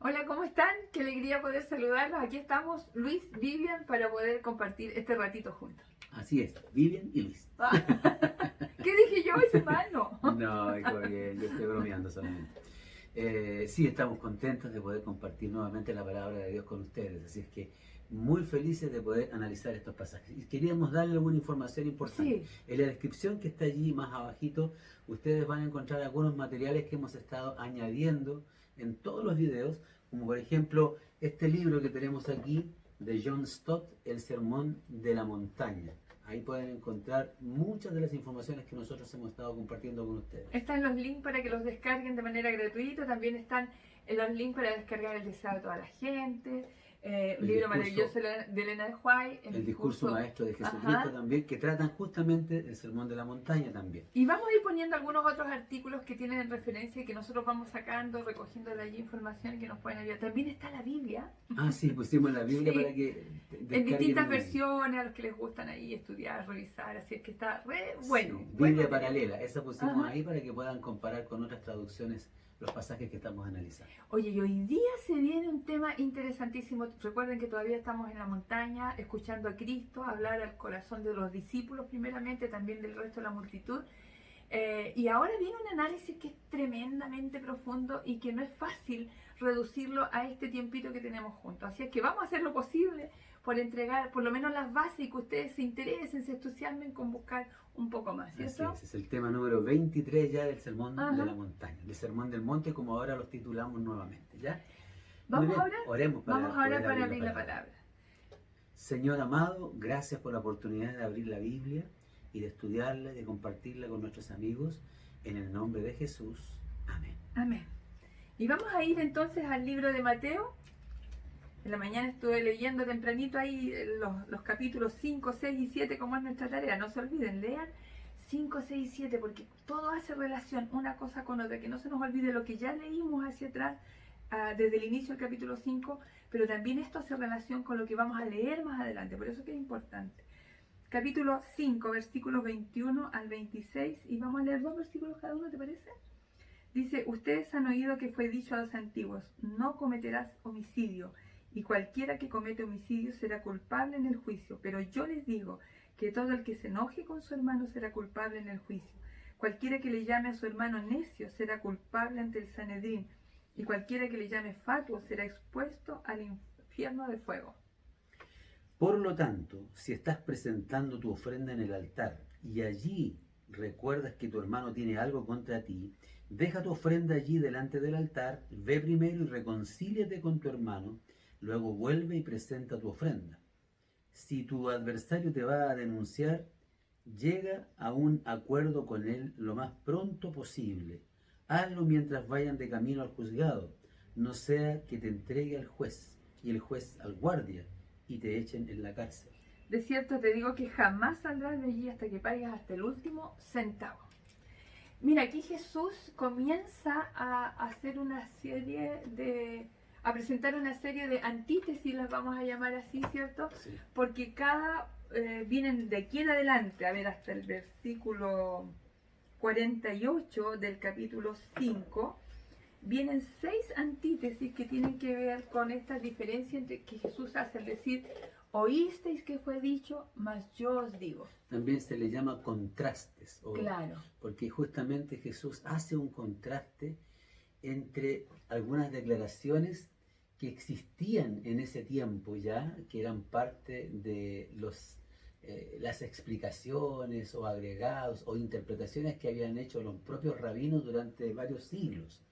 Hola, ¿cómo están? Qué alegría poder saludarlos. Aquí estamos, Luis, Vivian, para poder compartir este ratito juntos. Así es, Vivian y Luis. ¿Qué dije yo? Hice mal, no. No, hijo, bien, yo estoy bromeando solamente. Sí, estamos contentos de poder compartir nuevamente la palabra de Dios con ustedes, así es que muy felices de poder analizar estos pasajes. Y queríamos darle alguna información importante. Sí, En la descripción que está allí más abajito, ustedes van a encontrar algunos materiales que hemos estado añadiendo en todos los videos, como por ejemplo este libro que tenemos aquí de John Stott, El Sermón de la Montaña. Ahí pueden encontrar muchas de las informaciones que nosotros hemos estado compartiendo con ustedes. están los links para que los descarguen de manera gratuita. También están los links para descargar El deseo de toda la gente. Un libro maravilloso de Elena de White. El discurso maestro de Jesucristo. Ajá. También, que tratan justamente el sermón de la montaña también. Y vamos a ir poniendo algunos otros artículos que tienen en referencia y que nosotros vamos sacando, recogiendo de allí información que nos pueden ayudar. También está la Biblia. Ah, sí, pusimos la Biblia Sí, para que en distintas versiones, a los que les gustan ahí estudiar, revisar, así es que está re bueno. Sí, buen Biblia material. paralela, esa pusimos Ajá. ahí para que puedan comparar con otras traducciones los pasajes que estamos analizando. Oye, y hoy día se viene un tema interesantísimo. Recuerden que todavía estamos en la montaña, escuchando a Cristo hablar al corazón de los discípulos primeramente, también del resto de la multitud. Y ahora viene un análisis que es tremendamente profundo y que no es fácil reducirlo a este tiempito que tenemos juntos. Así es que vamos a hacer lo posible por entregar por lo menos las bases y que ustedes se interesen, se entusiasmen con buscar un poco más, ¿cierto? Así es el tema número 23 ya del Sermón Ajá. de la Montaña, del Sermón del Monte, como ahora los titulamos nuevamente, ¿ya? Vamos a orar. Oremos Vamos a orar poder para abrir la palabra. Señor amado, gracias por la oportunidad de abrir la Biblia y de estudiarla y de compartirla con nuestros amigos. En el nombre de Jesús. Amén. Amén. Y vamos a ir entonces al libro de Mateo. En la mañana estuve leyendo tempranito ahí los capítulos 5, 6 y 7, como es nuestra tarea. No se olviden, lean 5, 6 y 7, porque todo hace relación una cosa con otra. Que no se nos olvide lo que ya leímos hacia atrás, desde el inicio del capítulo 5, pero también esto hace relación con lo que vamos a leer más adelante. Por eso que es importante. Capítulo 5, versículos 21 al 26, y vamos a leer 2 versículos cada uno, ¿te parece? Dice, ustedes han oído que fue dicho a los antiguos, no cometerás homicidio, y cualquiera que comete homicidio será culpable en el juicio. Pero yo les digo que todo el que se enoje con su hermano será culpable en el juicio. Cualquiera que le llame a su hermano necio será culpable ante el Sanedrín, y cualquiera que le llame fatuo será expuesto al infierno de fuego. Por lo tanto, si estás presentando tu ofrenda en el altar y allí recuerdas que tu hermano tiene algo contra ti, deja tu ofrenda allí delante del altar, ve primero y reconcíliate con tu hermano, luego vuelve y presenta tu ofrenda. Si tu adversario te va a denunciar, llega a un acuerdo con él lo más pronto posible. Hazlo mientras vayan de camino al juzgado, no sea que te entregue al juez y el juez al guardia y te echen en la cárcel. De cierto te digo que jamás saldrás de allí hasta que pagues hasta el último centavo. Mira, aquí Jesús comienza a hacer una serie a presentar una serie de antítesis, las vamos a llamar así, ¿cierto? Sí. Porque vienen de aquí en adelante, a ver, hasta el versículo 48 del capítulo 5, vienen 6 antítesis que tienen que ver con esta diferencia entre que Jesús hace, es decir, oísteis que fue dicho, mas yo os digo. También se le llama contrastes, Claro. porque justamente Jesús hace un contraste entre algunas declaraciones que existían en ese tiempo ya, que eran parte de las explicaciones o agregados o interpretaciones que habían hecho los propios rabinos durante varios siglos.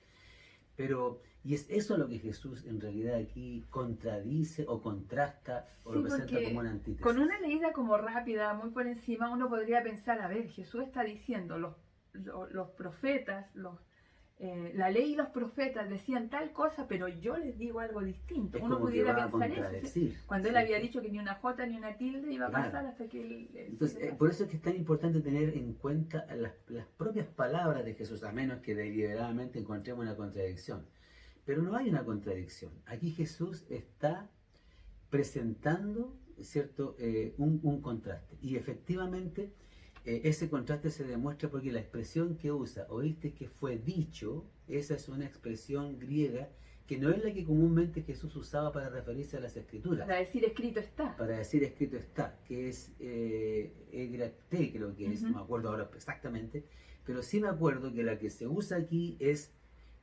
Y es eso lo que Jesús en realidad aquí contradice o contrasta o Sí, lo presenta porque como una antítesis. con una leída como rápida, muy por encima, uno podría pensar, a ver, Jesús está diciendo, los profetas, la ley y los profetas decían tal cosa, pero yo les digo algo distinto. Es Uno como que pudiera va a pensar eso, ¿sí? contradecir, Cuando él ¿cierto? había dicho que ni una jota ni una tilde iba a Claro. pasar hasta que él... Entonces, por eso es que es tan importante tener en cuenta las propias palabras de Jesús, a menos que deliberadamente encontremos una contradicción. Pero no hay una contradicción. Aquí Jesús está presentando, ¿cierto?, un contraste. Y efectivamente ese contraste se demuestra porque la expresión que usa, oíste que fue dicho, esa es una expresión griega que no es la que comúnmente Jesús usaba para referirse a las escrituras. Para decir escrito está. Para decir escrito está, que es egrapté, creo que es, Ujú. no me acuerdo ahora exactamente, pero sí me acuerdo que la que se usa aquí es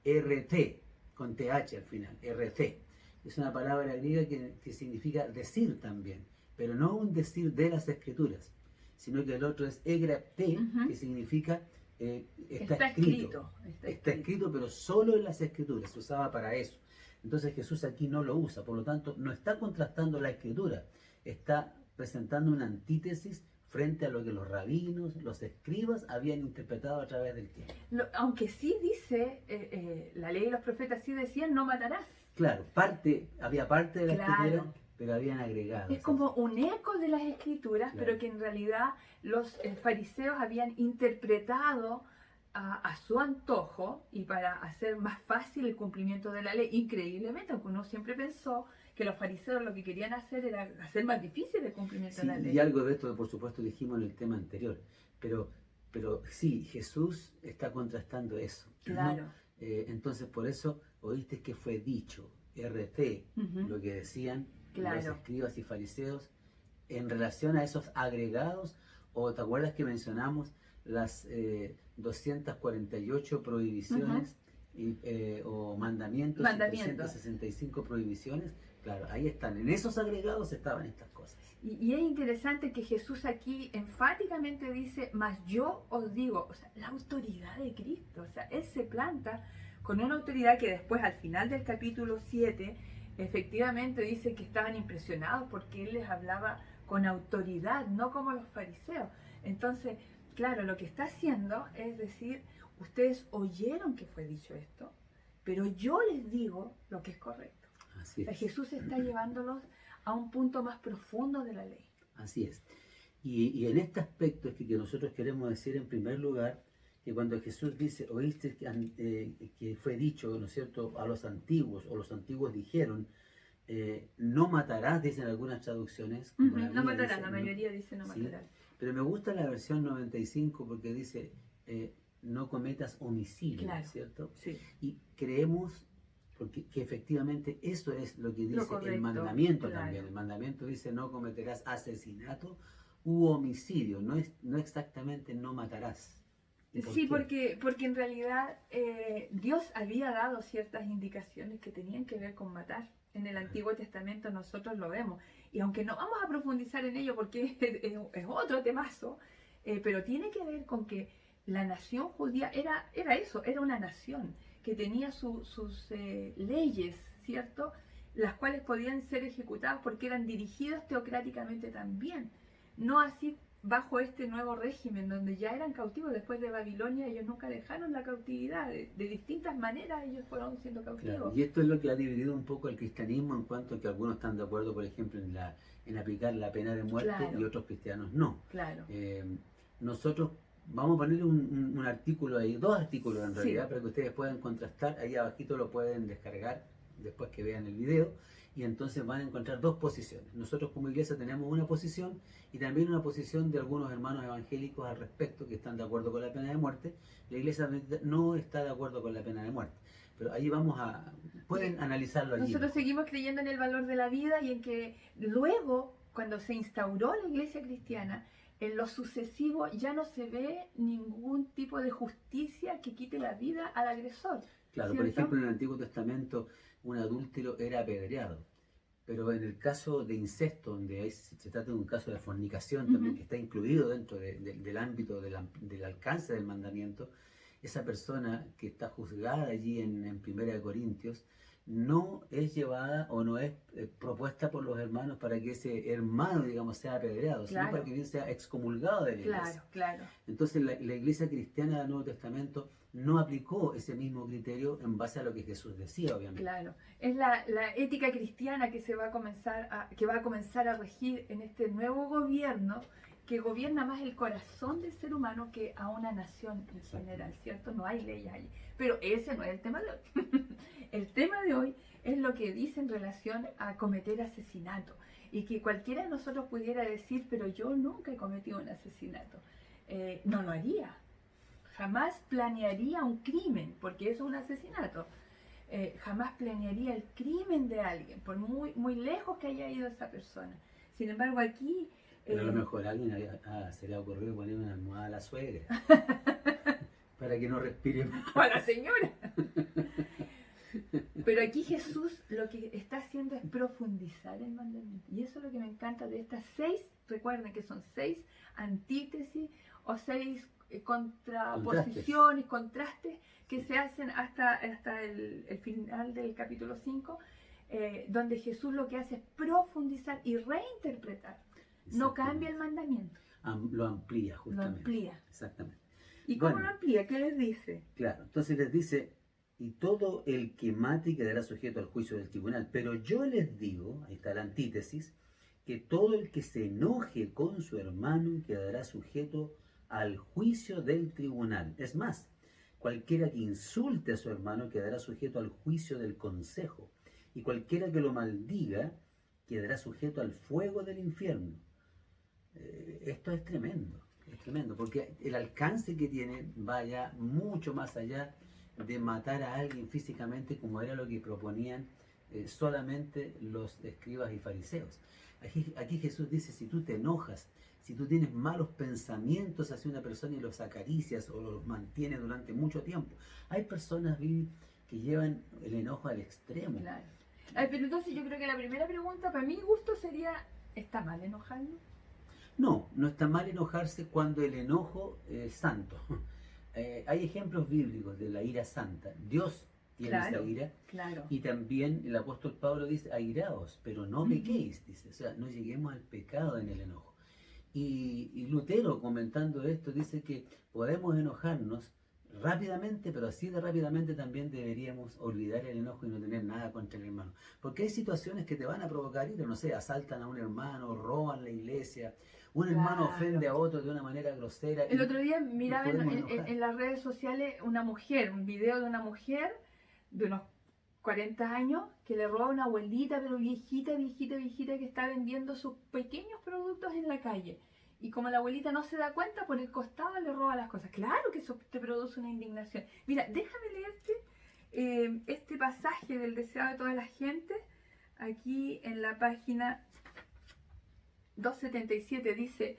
RT, con TH al final, RT. Es una palabra griega que significa decir también, pero no un decir de las escrituras, sino que el otro es egrapté, Ujú. que significa está Está escrito. escrito. Está escrito, pero solo en las escrituras, se usaba para eso. Entonces Jesús aquí no lo usa, por lo tanto no está contrastando la escritura, está presentando una antítesis frente a lo que los rabinos, los escribas habían interpretado a través del tiempo. Aunque sí dice, la ley y los profetas sí decían, no matarás. Claro, había parte de la Claro. escritura, pero habían agregado. Es como un eco de las escrituras, Claro. pero que en realidad los fariseos habían interpretado a su antojo y para hacer más fácil el cumplimiento de la ley. Increíblemente, aunque uno siempre pensó que los fariseos lo que querían hacer era hacer más difícil el cumplimiento de la ley. Y algo de esto, por supuesto, dijimos en el tema anterior, pero sí, Jesús está contrastando eso, ¿no? Claro. Entonces, por eso oíste que fue dicho, RT, Ujú. lo que decían Claro. los escribas y fariseos en relación a esos agregados, o te acuerdas que mencionamos las 248 prohibiciones o mandamientos, y 365 prohibiciones. Claro, ahí están, en esos agregados estaban estas cosas. Y es interesante que Jesús aquí enfáticamente dice, mas yo os digo, o sea, la autoridad de Cristo, o sea, Él se planta con una autoridad que después al final del capítulo 7, efectivamente dice que estaban impresionados porque Él les hablaba con autoridad, no como los fariseos. Entonces, claro, lo que está haciendo es decir, ustedes oyeron que fue dicho esto, pero yo les digo lo que es correcto. Así O sea, es. Jesús está llevándolos a un punto más profundo de la ley. Así es. Y en este aspecto es que nosotros queremos decir en primer lugar que cuando Jesús dice, oíste que fue dicho, ¿no es cierto?, a los antiguos, o los antiguos dijeron, no matarás, dicen algunas traducciones. Como la No mía matarás, dice, la mayoría dice no ¿sí? matarás. Pero me gusta la versión 95 porque dice, no cometas homicidio, Claro. ¿cierto? Sí. Y creemos que efectivamente eso es lo que dice Lo correcto, el mandamiento claro. también. El mandamiento dice no cometerás asesinato u homicidio, no exactamente no matarás. ¿Y por Sí, qué? porque en realidad Dios había dado ciertas indicaciones que tenían que ver con matar. En el Antiguo Testamento nosotros lo vemos. Y aunque no vamos a profundizar en ello porque es otro temazo, pero tiene que ver con que la nación judía era eso, era una nación que tenía sus leyes, ¿cierto? Las cuales podían ser ejecutadas porque eran dirigidas teocráticamente también. No así bajo este nuevo régimen, donde ya eran cautivos después de Babilonia, ellos nunca dejaron la cautividad, de distintas maneras ellos fueron siendo cautivos. Claro, y esto es lo que ha dividido un poco el cristianismo en cuanto a que algunos están de acuerdo, por ejemplo, en aplicar la pena de muerte, Claro. y otros cristianos no. Claro. Nosotros vamos a poner un artículo ahí, dos artículos en realidad, Sí. para que ustedes puedan contrastar. Ahí abajito lo pueden descargar después que vean el video, y entonces van a encontrar dos posiciones. Nosotros como iglesia tenemos una posición y también una posición de algunos hermanos evangélicos al respecto que están de acuerdo con la pena de muerte. La iglesia no está de acuerdo con la pena de muerte, pero ahí pueden analizarlo allí. Nosotros seguimos creyendo en el valor de la vida y en que luego, cuando se instauró la iglesia cristiana, en lo sucesivo ya no se ve ningún tipo de justicia que quite la vida al agresor. Claro, ¿cierto? por ejemplo, en el Antiguo Testamento un adúltero era apedreado, pero en el caso de incesto, donde se trata de un caso de fornicación también, que está incluido dentro del ámbito del alcance del mandamiento, esa persona que está juzgada allí en 1 Corintios, no es llevada o no es propuesta por los hermanos para que ese hermano, digamos, sea apedreado, sino para que bien sea excomulgado de la iglesia. Claro. Entonces la iglesia cristiana del Nuevo Testamento no aplicó ese mismo criterio en base a lo que Jesús decía, obviamente. Claro, es la ética cristiana que va a comenzar a regir en este nuevo gobierno que gobierna más el corazón del ser humano que a una nación en general, ¿cierto? No hay leyes ahí. Pero ese no es el tema de hoy. El tema de hoy es lo que dice en relación a cometer asesinato. Y que cualquiera de nosotros pudiera decir, pero yo nunca he cometido un asesinato. No lo haría. Jamás planearía un crimen, porque eso es un asesinato. jamás planearía el crimen de alguien, por muy lejos que haya ido esa persona. Sin embargo, aquí... Pero a lo mejor a alguien se le ha ocurrido poner una almohada a la suegra para que no respire más. O a la señora. Pero aquí Jesús lo que está haciendo es profundizar el mandamiento. Y eso es lo que me encanta de estas 6, recuerden que son 6 antítesis o 6 contraposiciones, contrastes que se hacen hasta el final del capítulo 5, donde Jesús lo que hace es profundizar y reinterpretar. No cambia el mandamiento. Lo amplía, justamente. Lo amplía. Exactamente. ¿Y cómo lo amplía? ¿Qué les dice? Claro, entonces les dice, y todo el que mate quedará sujeto al juicio del tribunal. Pero yo les digo, ahí está la antítesis, que todo el que se enoje con su hermano quedará sujeto al juicio del tribunal. Es más, cualquiera que insulte a su hermano quedará sujeto al juicio del consejo. Y cualquiera que lo maldiga quedará sujeto al fuego del infierno. Esto es tremendo, porque el alcance que tiene vaya mucho más allá de matar a alguien físicamente, como era lo que proponían solamente los escribas y fariseos. Aquí Jesús dice, si tú te enojas, si tú tienes malos pensamientos hacia una persona y los acaricias o los mantienes durante mucho tiempo, hay personas que llevan el enojo al extremo. Claro. Pero entonces yo creo que la primera pregunta, para mi gusto, sería, ¿está mal enojarnos? No, no está mal enojarse cuando el enojo es santo. Hay ejemplos bíblicos de la ira santa. Dios tiene esa ira. Claro. Y también el apóstol Pablo dice, airaos, pero no pequéis, dice. O sea, no lleguemos al pecado en el enojo. Y Lutero, comentando esto, dice que podemos enojarnos rápidamente, pero así de rápidamente también deberíamos olvidar el enojo y no tener nada contra el hermano. Porque hay situaciones que te van a provocar ira, no sé, asaltan a un hermano, roban la iglesia, un hermano ofende a otro de una manera grosera. El otro día miraba en las redes sociales un video de una mujer de unos 40 años que le roba a una abuelita, pero viejita, que está vendiendo sus pequeños productos en la calle. Y como la abuelita no se da cuenta, por el costado le roba las cosas. Claro que eso te produce una indignación. Mira, déjame leerte este pasaje del deseo de toda la gente. Aquí en la página 277 dice,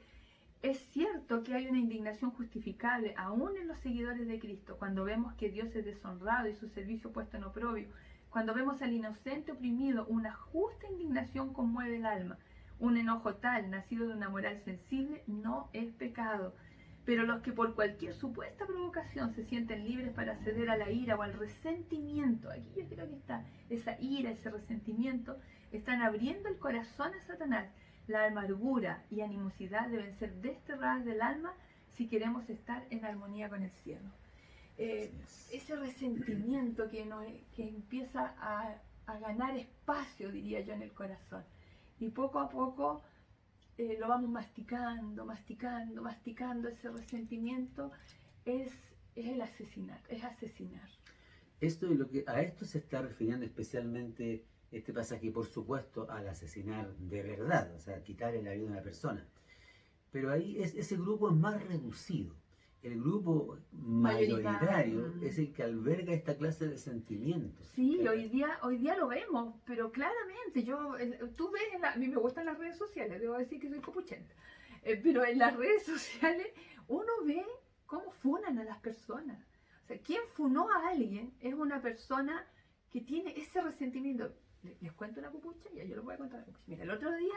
es cierto que hay una indignación justificable aún en los seguidores de Cristo, cuando vemos que Dios es deshonrado y su servicio puesto en oprobio. Cuando vemos al inocente oprimido, una justa indignación conmueve el alma. Un enojo tal, nacido de una moral sensible, no es pecado. Pero los que por cualquier supuesta provocación se sienten libres para ceder a la ira o al resentimiento, aquí yo creo que está esa ira, ese resentimiento, están abriendo el corazón a Satanás. La amargura y animosidad deben ser desterradas del alma si queremos estar en armonía con el cielo. Ese resentimiento que empieza a ganar espacio, diría yo, en el corazón. Y poco a poco lo vamos masticando, ese resentimiento es el asesinar, es asesinar. A esto se está refiriendo especialmente este pasaje, por supuesto, al asesinar de verdad, o sea, quitarle la vida a una persona. Pero ahí ese grupo es más reducido. El grupo mayoritario es el que alberga esta clase de sentimientos. Sí, hoy día lo vemos, pero claramente, tú ves, a mí me gustan las redes sociales, debo decir que soy copuchenta, pero en las redes sociales uno ve cómo funan a las personas. O sea, quien funó a alguien es una persona que tiene ese resentimiento. Les cuento una copucha, ya yo les voy a contar una copucha. Mira, el otro día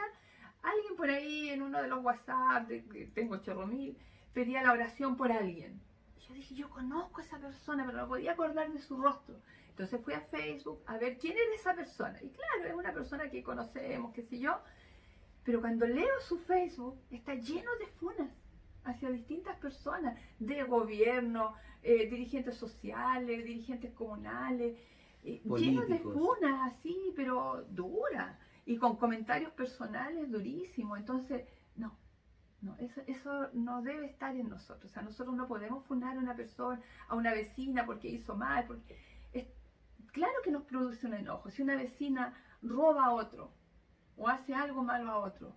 alguien por ahí en uno de los WhatsApp, tengo 8.000, pedía la oración por alguien. Y yo dije, yo conozco a esa persona, pero no podía acordar de su rostro. Entonces fui a Facebook a ver quién era esa persona. Y claro, es una persona que conocemos, qué sé yo. Pero cuando leo su Facebook, está lleno de funas hacia distintas personas, de gobierno, dirigentes sociales, dirigentes comunales, llenos de funas así, pero duras. Y con comentarios personales durísimos. Entonces, no, eso no debe estar en nosotros. O sea, nosotros no podemos funar a una persona, a una vecina porque hizo mal. Claro que nos produce un enojo. Si una vecina roba a otro o hace algo malo a otro,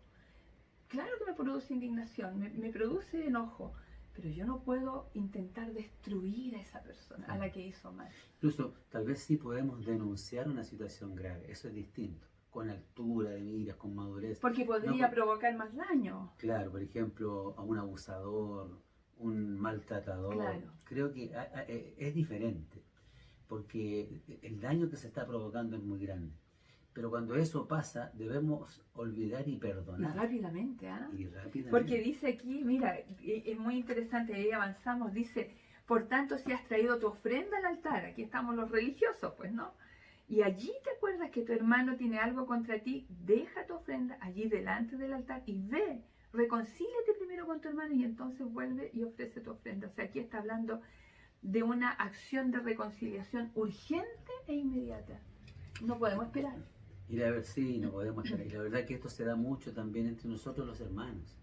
claro que me produce indignación, me produce enojo. pero yo no puedo intentar destruir a esa persona, a la que hizo mal. Incluso, tal vez sí podemos denunciar una situación grave, eso es distinto, con altura de miras, con madurez. Porque podría provocar más daño. Claro, por ejemplo, a un abusador, un maltratador. Claro. Creo que es diferente, porque el daño que se está provocando es muy grande. Pero cuando eso pasa, debemos olvidar y perdonar. Y rápidamente, ¿ah? Y rápidamente. Porque dice aquí, mira, es muy interesante, ahí avanzamos, dice, por tanto, si has traído tu ofrenda al altar, aquí estamos los religiosos, pues, ¿no? Y allí te acuerdas que tu hermano tiene algo contra ti, deja tu ofrenda allí delante del altar y ve, reconcíliate primero con tu hermano y entonces vuelve y ofrece tu ofrenda. O sea, aquí está hablando de una acción de reconciliación urgente e inmediata. No podemos esperar. Y la verdad, sí, no podemos esperar. Y la verdad que esto se da mucho también entre nosotros los hermanos.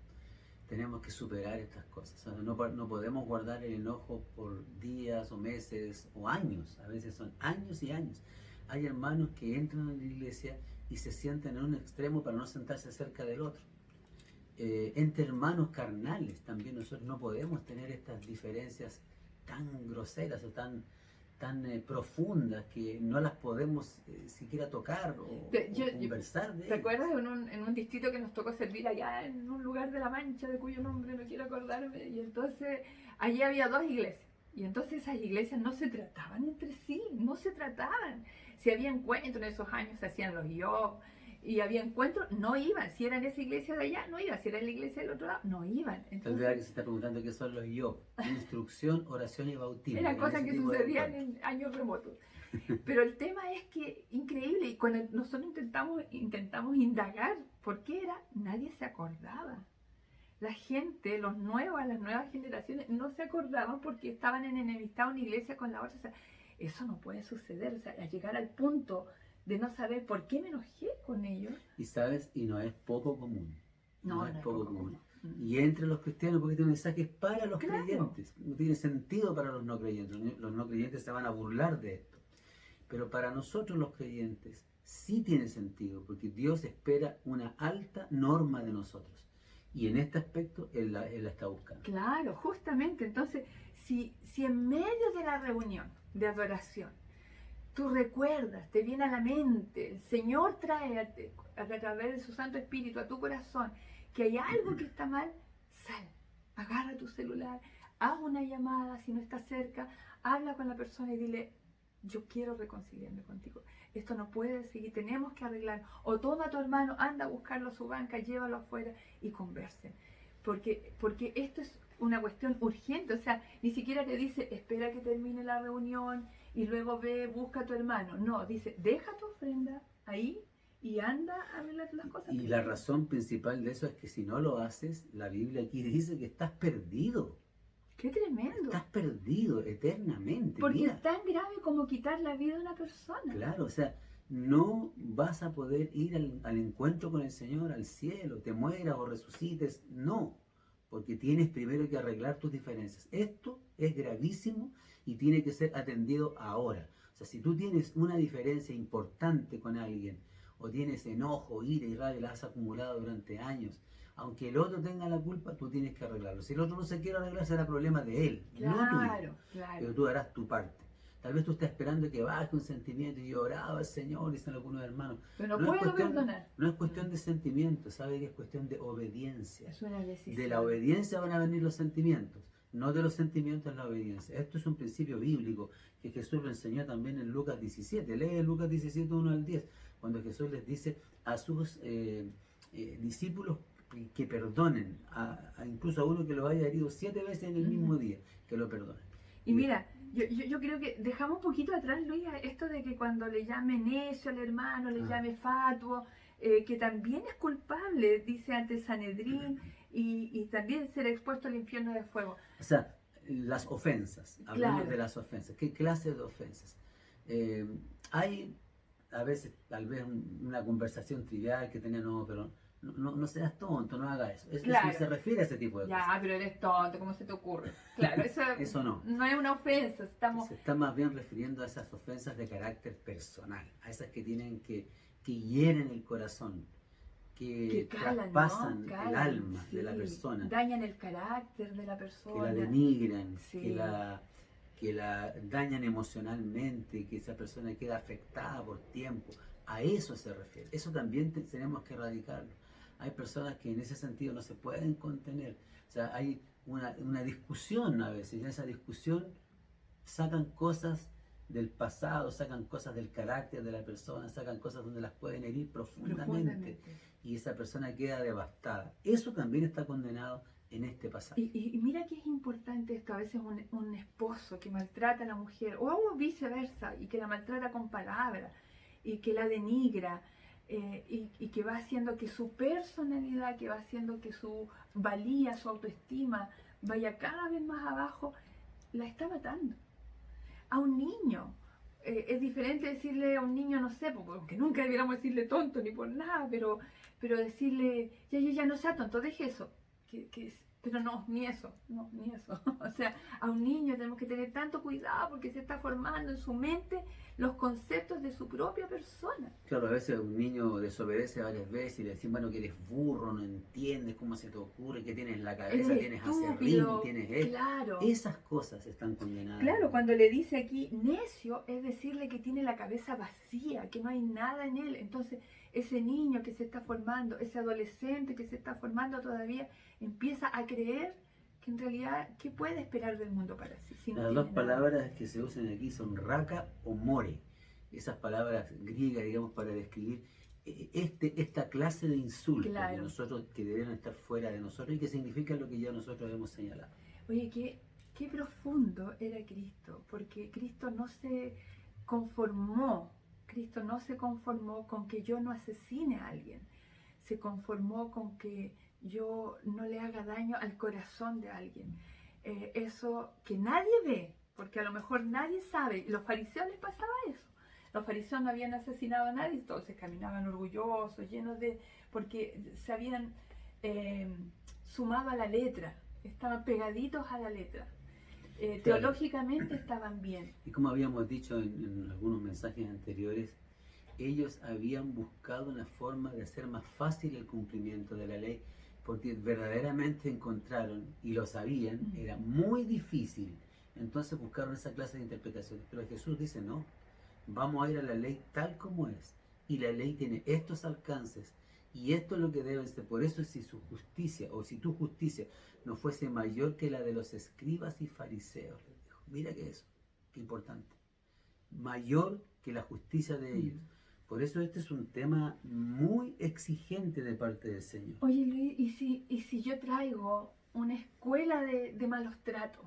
Tenemos que superar estas cosas. O sea, no podemos guardar el enojo por días o meses o años. A veces son años y años. Hay hermanos que entran en la iglesia y se sientan en un extremo para no sentarse cerca del otro. Entre hermanos carnales también nosotros no podemos tener estas diferencias tan groseras o tan profundas que no las podemos siquiera tocar o conversar de ellas. ¿Te acuerdas en un distrito que nos tocó servir allá en un lugar de La Mancha, de cuyo nombre no quiero acordarme? Y entonces allí había dos iglesias. Y entonces esas iglesias no se trataban entre sí, no se trataban. Si había encuentros en esos años, se hacían los yop, y había encuentros, no iban. Si era en esa iglesia de allá, no iban. Si era en la iglesia del otro lado, no iban. Entonces, tal vez alguien se está preguntando qué son los yop. Instrucción, oración y bautismo. Eran cosas que sucedían en años remotos. Pero el tema es que, increíble, y cuando nosotros intentamos indagar por qué era, nadie se acordaba. La gente, los nuevos, las nuevas generaciones, no se acordaban porque estaban en enemistad una iglesia con la otra. O sea, eso no puede suceder. O sea, a llegar al punto de no saber por qué me enojé con ellos. Y sabes, y no es poco común. No es poco común. Y entre los cristianos, porque este mensaje es para los creyentes. No tiene sentido para los no creyentes. Los no creyentes se van a burlar de esto. Pero para nosotros los creyentes sí tiene sentido, porque Dios espera una alta norma de nosotros. Y en este aspecto Él la está buscando. Claro, justamente. Entonces, si en medio de la reunión de adoración, tú recuerdas, te viene a la mente, el Señor trae a través de su Santo Espíritu a tu corazón que hay algo que está mal, sal, agarra tu celular, haz una llamada si no estás cerca, habla con la persona y dile, yo quiero reconciliarme contigo, esto no puede seguir, tenemos que arreglar, o toma a tu hermano, anda a buscarlo a su banca, llévalo afuera y conversen, porque esto es una cuestión urgente, o sea, ni siquiera te dice, espera que termine la reunión y luego ve, busca a tu hermano, no, dice, deja tu ofrenda ahí y anda a arreglar las cosas. Y la razón principal de eso es que si no lo haces, la Biblia aquí dice que estás perdido. ¡Qué tremendo! Estás perdido eternamente. Porque Mira, es tan grave como quitar la vida de una persona. claro, o sea, no vas a poder ir al encuentro con el Señor, al cielo, te mueras o resucites, no, porque tienes primero que arreglar tus diferencias. Esto es gravísimo y tiene que ser atendido ahora. O sea, si tú tienes una diferencia importante con alguien, o tienes enojo, ira y rabia, la has acumulado durante años, aunque el otro tenga la culpa, tú tienes que arreglarlo. Si el otro no se quiere arreglar, será problema de él, no tuyo. Claro. Pero tú harás tu parte. Tal vez tú estás esperando que baje un sentimiento y yo oraba al Señor, dicen algunos hermanos. Pero no puedo perdonar. No es cuestión de sentimiento, sabe que es cuestión de obediencia. Es una decisión. De la obediencia van a venir los sentimientos, no de los sentimientos la obediencia. Esto es un principio bíblico que Jesús lo enseñó también en Lucas 17. Lee Lucas 17, 1 al 10, cuando Jesús les dice a sus discípulos que perdonen, incluso a uno que lo haya herido 7 veces en el mismo día, que lo perdonen. Y mira, yo creo que dejamos un poquito atrás, Luis, esto de que cuando le llame necio al hermano, le llame fatuo, que también es culpable, dice ante Sanedrín, y también será expuesto al infierno de fuego. O sea, las ofensas, hablamos Claro. de las ofensas. ¿Qué clase de ofensas? Hay a veces tal vez una conversación trivial que tenga, no, pero no seas tonto, no hagas eso. Claro. Eso se refiere a ese tipo de cosas. Ya, pero eres tonto, ¿cómo se te ocurre? Claro, Eso no. No es una ofensa, estamos... Se está más bien refiriendo a esas ofensas de carácter personal, a esas que tienen que hieren el corazón, que calan, traspasan ¿no? el Calan, alma de la sí. persona, Dañan el carácter de la que persona. la denigran, Sí. que la dañan emocionalmente, que esa persona queda afectada por tiempo. A eso se refiere. Eso también tenemos que erradicarlo. Hay personas que en ese sentido no se pueden contener. O sea, hay una discusión a veces, y en esa discusión sacan cosas del pasado, sacan cosas del carácter de la persona, sacan cosas donde las pueden herir profundamente. Y esa persona queda devastada. Eso también está condenado en este pasaje. Y mira que es importante esto, a veces un esposo que maltrata a la mujer, o viceversa, y que la maltrata con palabras, y que la denigra, y que va haciendo que su personalidad, que va haciendo que su valía, su autoestima vaya cada vez más abajo, la está matando. A un niño, es diferente decirle a un niño, no sé, porque nunca debiéramos decirle tonto ni por nada, pero decirle, ya no sea tonto, deje eso. Pero no, ni eso. O sea, a un niño tenemos que tener tanto cuidado porque se está formando en su mente los conceptos de su propia persona. Claro, a veces un niño desobedece varias veces y le decimos, bueno, que eres burro, no entiendes cómo se te ocurre, que tienes en la cabeza, Eres tienes estúpido, acerrín, tienes esto. claro. Esas cosas están condenadas. Claro, cuando le dice aquí necio, es decirle que tiene la cabeza vacía, que no hay nada en él. Entonces, ese niño que se está formando, ese adolescente que se está formando todavía, empieza a creer que en realidad, ¿qué puede esperar del mundo para sí? Si no Las tiene dos nada? palabras que se usan aquí son raka o more. Esas palabras griegas, digamos, para describir esta clase de insultos Claro. que nosotros, que deben estar fuera de nosotros y que significa lo que ya nosotros hemos señalado. Oye, qué profundo era Cristo, porque Cristo no se conformó con que yo no asesine a alguien, se conformó con que yo no le haga daño al corazón de alguien. Eso que nadie ve, porque a lo mejor nadie sabe, los fariseos les pasaba eso. Los fariseos no habían asesinado a nadie, entonces caminaban orgullosos, llenos de... porque se habían sumado a la letra, estaban pegaditos a la letra. Claro. Teológicamente estaban bien. Y como habíamos dicho en algunos mensajes anteriores, ellos habían buscado una forma de hacer más fácil el cumplimiento de la ley, porque verdaderamente encontraron, y lo sabían, era muy difícil. Entonces buscaron esa clase de interpretaciones. Pero Jesús dice, no, vamos a ir a la ley tal como es. Y la ley tiene estos alcances, y esto es lo que debe ser. Por eso si su justicia, o si tu justicia, no fuese mayor que la de los escribas y fariseos, les dijo. Mira que eso, qué importante. Mayor que la justicia de ellos. Por eso este es un tema muy exigente de parte del Señor. Oye Luis, ¿y si yo traigo una escuela de malos tratos?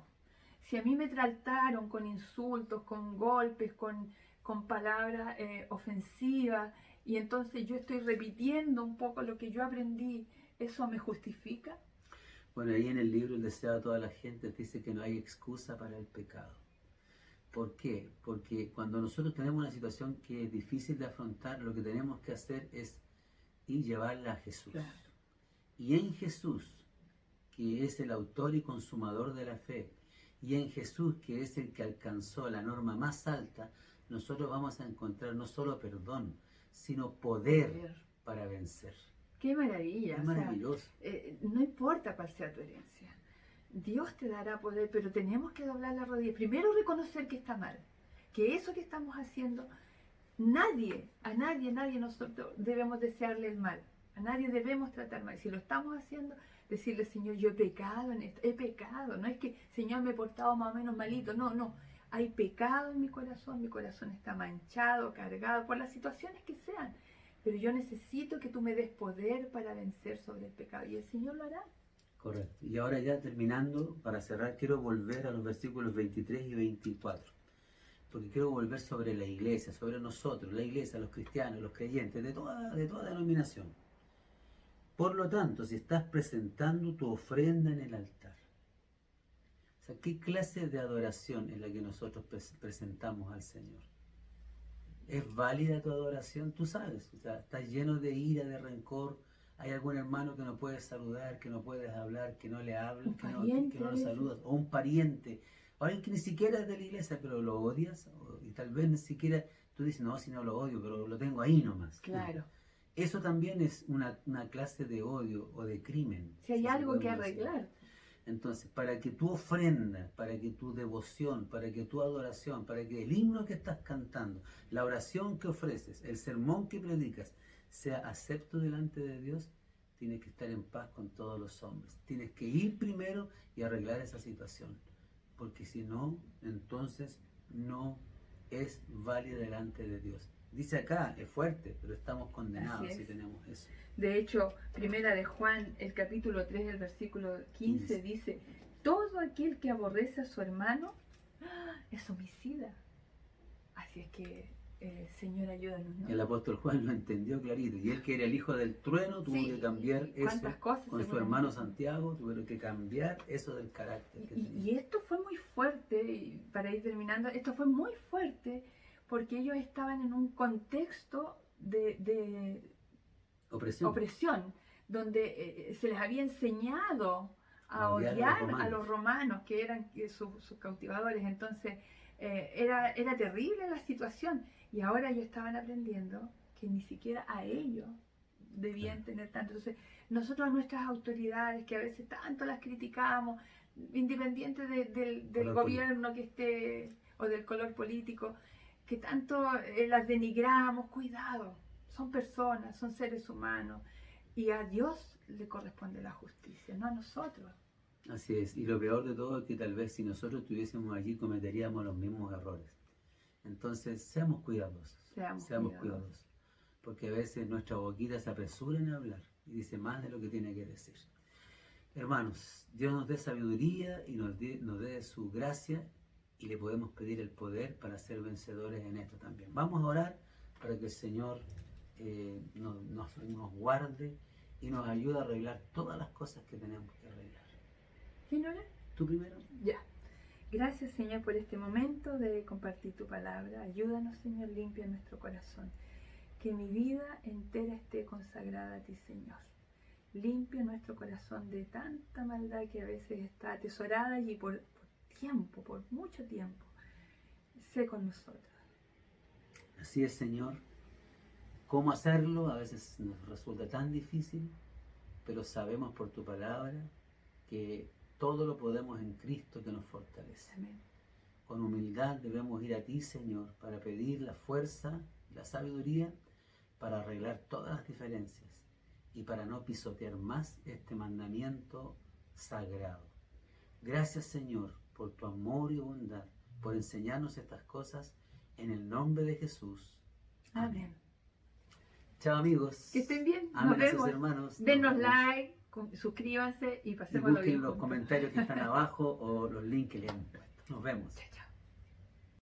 Si a mí me trataron con insultos, con golpes, con palabras ofensivas, y entonces yo estoy repitiendo un poco lo que yo aprendí, ¿eso me justifica? Bueno, ahí en el libro El deseo de toda la gente dice que no hay excusa para el pecado. ¿Por qué? Porque cuando nosotros tenemos una situación que es difícil de afrontar, lo que tenemos que hacer es ir llevarla a Jesús. Claro. Y en Jesús, que es el autor y consumador de la fe, y en Jesús, que es el que alcanzó la norma más alta, nosotros vamos a encontrar no solo perdón, sino poder para vencer. ¡Qué maravilla! Es maravilloso. O sea, no importa cuál sea tu herencia. Dios te dará poder, pero tenemos que doblar la rodilla. Primero reconocer que está mal, que eso que estamos haciendo, a nadie nosotros debemos desearle el mal, a nadie debemos tratar mal. Si lo estamos haciendo, decirle, Señor, yo he pecado en esto, he pecado. No es que, Señor, me he portado más o menos malito, no. Hay pecado en mi corazón está manchado, cargado, por las situaciones que sean. Pero yo necesito que tú me des poder para vencer sobre el pecado. Y el Señor lo hará. Correcto. Y ahora ya terminando, para cerrar, quiero volver a los versículos 23 y 24. Porque quiero volver sobre la iglesia, sobre nosotros, la iglesia, los cristianos, los creyentes, de toda denominación. Por lo tanto, si estás presentando tu ofrenda en el altar, o sea, ¿qué clase de adoración es la que nosotros presentamos al Señor? ¿Es válida tu adoración? Tú sabes, o sea, estás lleno de ira, de rencor. Hay algún hermano que no puedes saludar, que no puedes hablar, que no le hablas, que no lo saludas, o un pariente, o alguien que ni siquiera es de la iglesia, pero lo odias, y tal vez ni siquiera tú dices, no, si no lo odio, pero lo tengo ahí nomás. Claro. Eso también es una clase de odio o de crimen. Si hay si se algo que podemos decir. arreglar. Entonces, para que tu ofrenda, para que tu devoción, para que tu adoración, para que el himno que estás cantando, la oración que ofreces, el sermón que predicas, sea acepto delante de Dios, tienes que estar en paz con todos los hombres. Tienes que ir primero y arreglar esa situación. Porque si no, entonces no es válida delante de Dios. Dice acá, es fuerte, pero estamos condenados Así si es. tenemos eso. De hecho, primera de Juan, el capítulo 3, el versículo 15, dice, todo aquel que aborrece a su hermano es homicida. Así es que, Señor, ayúdanos, ¿no? El apóstol Juan lo entendió clarito. Y él, que era el hijo del trueno, tuvo Sí, que cambiar y cuántas eso. cosas Con su seguramente. hermano Santiago tuvieron que cambiar eso del carácter que tenía. Y esto fue muy fuerte, y para ir terminando, esto fue muy fuerte porque ellos estaban en un contexto de opresión, donde se les había enseñado a odiar a los romanos, que eran sus cautivadores. Entonces, era terrible la situación. Y ahora ellos estaban aprendiendo que ni siquiera a ellos debían tener tanto. Entonces, nosotros a nuestras autoridades, que a veces tanto las criticamos, independiente del gobierno que esté, o del color político, que tanto las denigramos, cuidado. Son personas, son seres humanos, y a Dios le corresponde la justicia, no a nosotros. Así es, y lo peor de todo es que tal vez si nosotros estuviésemos allí cometeríamos los mismos errores. Entonces, seamos cuidadosos, seamos cuidadosos, porque a veces nuestra boquita se apresura en hablar y dice más de lo que tiene que decir. Hermanos, Dios nos dé sabiduría y nos dé su gracia, y le podemos pedir el poder para ser vencedores en esto también. Vamos a orar para que el Señor nos guarde y nos ayude a arreglar todas las cosas que tenemos que arreglar. ¿Quién ora? ¿Tú primero? Ya. Gracias, Señor, por este momento de compartir tu palabra. Ayúdanos, Señor, limpia nuestro corazón. Que mi vida entera esté consagrada a ti, Señor. Limpia nuestro corazón de tanta maldad que a veces está atesorada allí por tiempo, por mucho tiempo. Sé con nosotros. Así es, Señor. ¿Cómo hacerlo? A veces nos resulta tan difícil, pero sabemos por tu palabra que todo lo podemos en Cristo que nos fortalece. Amén. Con humildad debemos ir a ti, Señor, para pedir la fuerza, la sabiduría, para arreglar todas las diferencias y para no pisotear más este mandamiento sagrado. Gracias, Señor, por tu amor y bondad, por enseñarnos estas cosas, en el nombre de Jesús. Amén. Chao, amigos. Que estén bien. Amen Nos a sus vemos. hermanos. Denos like, suscríbanse y Y pasémoslo bien busquen los juntos. comentarios que están abajo o los links que le han puesto. Nos vemos. Chao, chao.